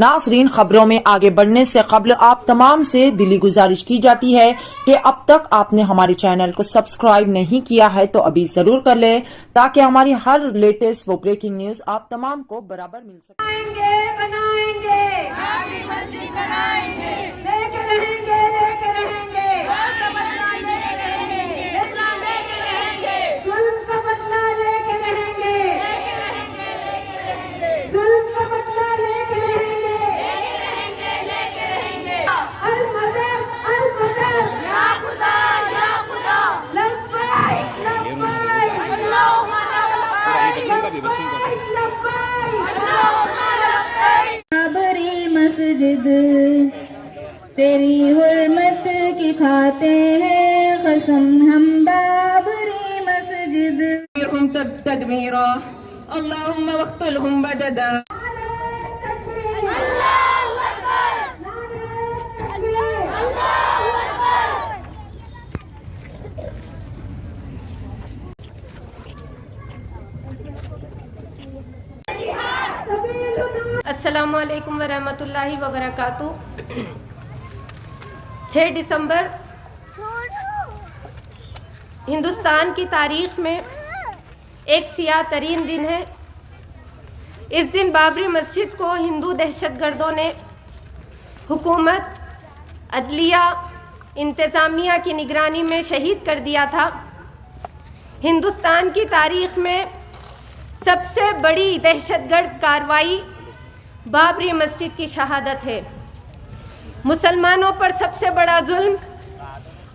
नाज़रीन, खबरों में आगे बढ़ने से कबल आप तमाम से दिली गुजारिश की जाती है कि अब तक आपने हमारे चैनल को सब्सक्राइब नहीं किया है तो अभी जरूर कर ले, ताकि हमारी हर लेटेस्ट वो ब्रेकिंग न्यूज आप तमाम को बराबर मिल सके। बनाएंगे बाबरी मस्जिद बनाएंगे, लेके रहेंगे जुल्म का बदला लेके रहेंगे, जुल्म का बदला लेके रहेंगे, जुल्म का बदला लेके रहेंगे। अल मदद या खुदा लब्बाइक लब्बाइक अल्लाहुम्मा लब्बाइक बाबरी मस्जिद तेरी हुर्मत की खाते हैं कसम हम बाबरी मस्जिद तदमीरा अल्लाहुम्मा वक्तुलहुम बददा। अस्सलामु अलैकुम वरहमतुल्लाहि वबरकातुहू। 6 दिसंबर हिंदुस्तान की तारीख में एक सियाह तरीन दिन है। इस दिन बाबरी मस्जिद को हिंदू दहशतगर्दों ने हुकूमत, अदलिया, इंतज़ामिया की निगरानी में शहीद कर दिया था। हिंदुस्तान की तारीख में सबसे बड़ी दहशतगर्द कार्रवाई बाबरी मस्जिद की शहादत है। मुसलमानों पर सबसे बड़ा जुल्म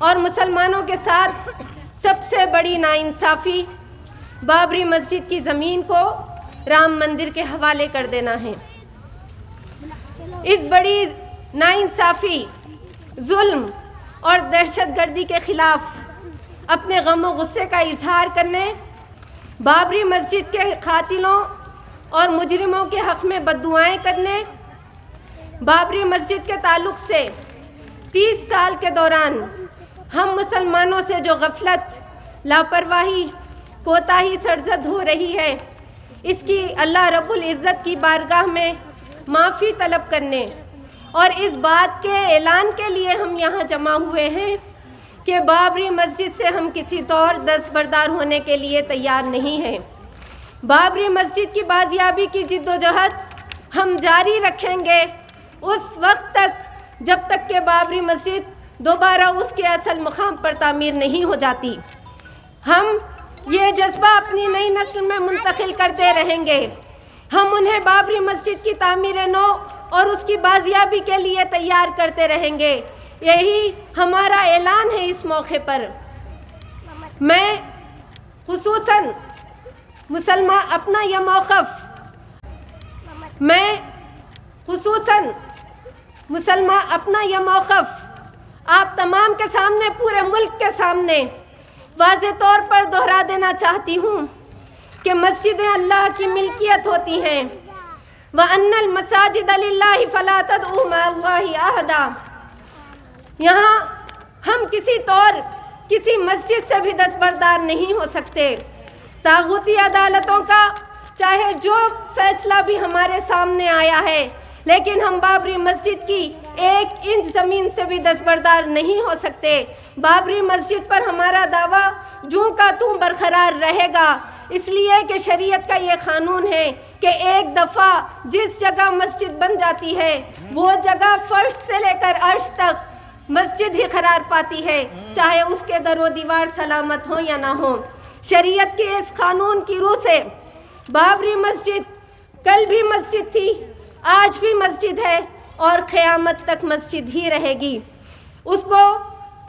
और मुसलमानों के साथ सबसे बड़ी नाइंसाफ़ी बाबरी मस्जिद की ज़मीन को राम मंदिर के हवाले कर देना है। इस बड़ी नाइंसाफ़ी, जुल्म और दहशतगर्दी के ख़िलाफ़ अपने गम और गुस्से का इजहार करने, बाबरी मस्जिद के कातिलों और मुजरिमों के हक़ में बद्दुआएं करने, बाबरी मस्जिद के ताल्लुक़ से 30 साल के दौरान हम मुसलमानों से जो गफलत, लापरवाही, कोताही सरजद हो रही है, इसकी अल्लाह रब्बुल इज़्ज़त की बारगाह में माफ़ी तलब करने और इस बात के ऐलान के लिए हम यहाँ जमा हुए हैं कि बाबरी मस्जिद से हम किसी तौर दस्तबरदार होने के लिए तैयार नहीं हैं। बाबरी मस्जिद की बाजियाबी की जिद्दोजहद हम जारी रखेंगे उस वक्त तक जब तक कि बाबरी मस्जिद दोबारा उसके असल मुकाम पर तामीर नहीं हो जाती। हम ये जज्बा अपनी नई नस्ल में मुंतकिल करते रहेंगे। हम उन्हें बाबरी मस्जिद की तामीर नौ और उसकी बाजियाबी के लिए तैयार करते रहेंगे। यही हमारा ऐलान है। इस मौके पर मैं खुसूसन मुसलमान अपना यह मौक़िफ़ आप तमाम के सामने, पूरे मुल्क के सामने वाज़े तौर पर दोहरा देना चाहती हूँ कि मस्जिदें अल्लाह की मिल्कियत होती हैं। व अन्नल मसाजिद लिल्लाहि फला तदउ मअल्लाहि अहदा। यहाँ हम किसी तौर किसी मस्जिद से भी दस्तबरदार नहीं हो सकते। तागूती अदालतों का चाहे जो फैसला भी हमारे सामने आया है, लेकिन हम बाबरी मस्जिद की 1 इंच ज़मीन से भी दस्तबरदार नहीं हो सकते। बाबरी मस्जिद पर हमारा दावा जूं का तूं बरकरार रहेगा, इसलिए कि शरीयत का ये कानून है कि एक दफ़ा जिस जगह मस्जिद बन जाती है वो जगह फर्श से लेकर अर्श तक मस्जिद ही करार पाती है, चाहे उसके दरो दीवार सलामत हो या ना हो। शरीयत के इस कानून की रूह से बाबरी मस्जिद कल भी मस्जिद थी, आज भी मस्जिद है और क़यामत तक मस्जिद ही रहेगी। उसको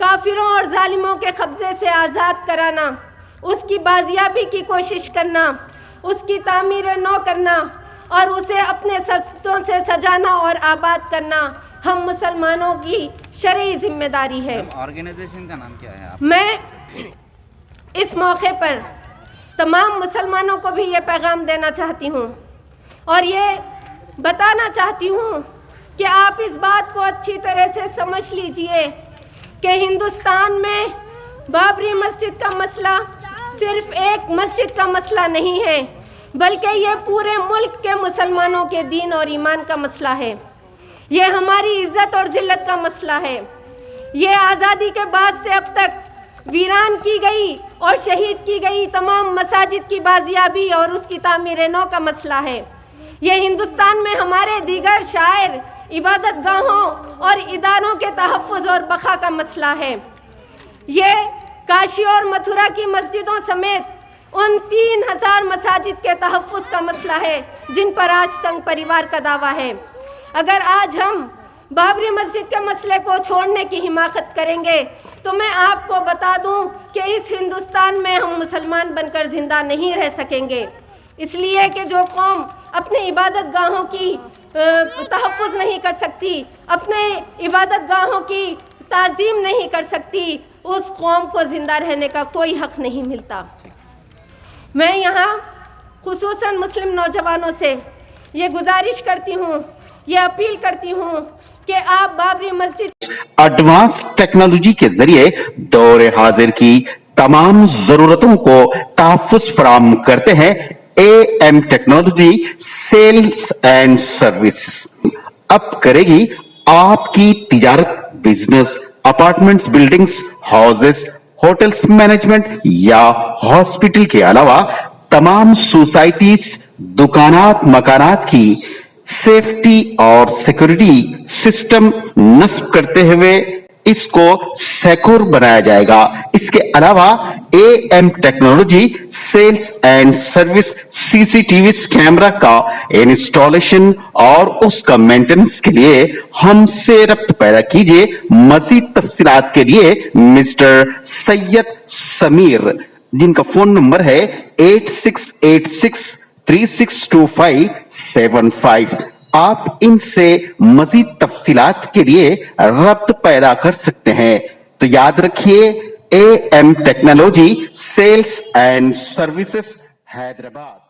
काफिरों और जालिमों के कब्ज़े से आज़ाद कराना, उसकी बाजियाबी की कोशिश करना, उसकी तामीर नौ करना और उसे अपने सस्तों से सजाना और आबाद करना हम मुसलमानों की शरई जिम्मेदारी है। ऑर्गेनाइजेशन का नाम क्या है आप? मैं इस मौके पर तमाम मुसलमानों को भी ये पैगाम देना चाहती हूँ और ये बताना चाहती हूँ कि आप इस बात को अच्छी तरह से समझ लीजिए कि हिंदुस्तान में बाबरी मस्जिद का मसला सिर्फ एक मस्जिद का मसला नहीं है। बल्कि ये पूरे मुल्क के मुसलमानों के दीन और ईमान का मसला है। ये हमारी इज्जत और जिल्लत का मसला है। ये आज़ादी के बाद से अब तक वीरान की गई और शहीद की गई तमाम मसाजिद की बाजियाबी और उसकी तामीर नौ का मसला है। ये हिंदुस्तान में हमारे दीगर शायर, इबादत गाहों और इदारों के तहफ़्फ़ुज़ और बक़ा का मसला है। ये काशी और मथुरा की मस्जिदों समेत उन 3000 मसाजिद के तहफ़्फ़ुज़ का मसला है जिन पर आज संघ परिवार का दावा है। अगर आज हम बाबरी मस्जिद के मसले को छोड़ने की हिमाकत करेंगे तो मैं आपको बता दूं कि इस हिंदुस्तान में हम मुसलमान बनकर ज़िंदा नहीं रह सकेंगे। इसलिए कि जो कौम अपने इबादत गाहों की तहफ़्फ़ुज़ नहीं कर सकती, अपने इबादत गाहों की ताज़ीम नहीं कर सकती, उस कौम को ज़िंदा रहने का कोई हक़ नहीं मिलता। मैं यहाँ खुसूसन मुस्लिम नौजवानों से ये गुजारिश करती हूँ, ये अपील करती हूँ कि आप बाबरी मस्जिद एडवांस टेक्नोलॉजी के जरिए दौर हाजिर की तमाम जरूरतों को तहफ़्फ़ुज़ फराहम करते हैं AM technology sales and services. अब करेगी आपकी तिजारत, business, apartments, buildings, houses, hotels management या हॉस्पिटल के अलावा तमाम सोसाइटीज, दुकानात, मकानात की सेफ्टी और सिक्योरिटी सिस्टम नस्ब करते हुए इसको सिक्योर बनाया जाएगा। इसके अलावा AM technology sales and service CCTV camera का इंस्टॉलेशन और उसका मेंटेनेंस के लिए हमसे रब्त पैदा कीजिए। मजीद तफसीलात के लिए मिस्टर सैयद समीर, जिनका फोन नंबर है 8686362575। आप इनसे मजीद तफसीलात के लिए रब्त पैदा कर सकते हैं। तो याद रखिए, AM technology sales and services, Hyderabad.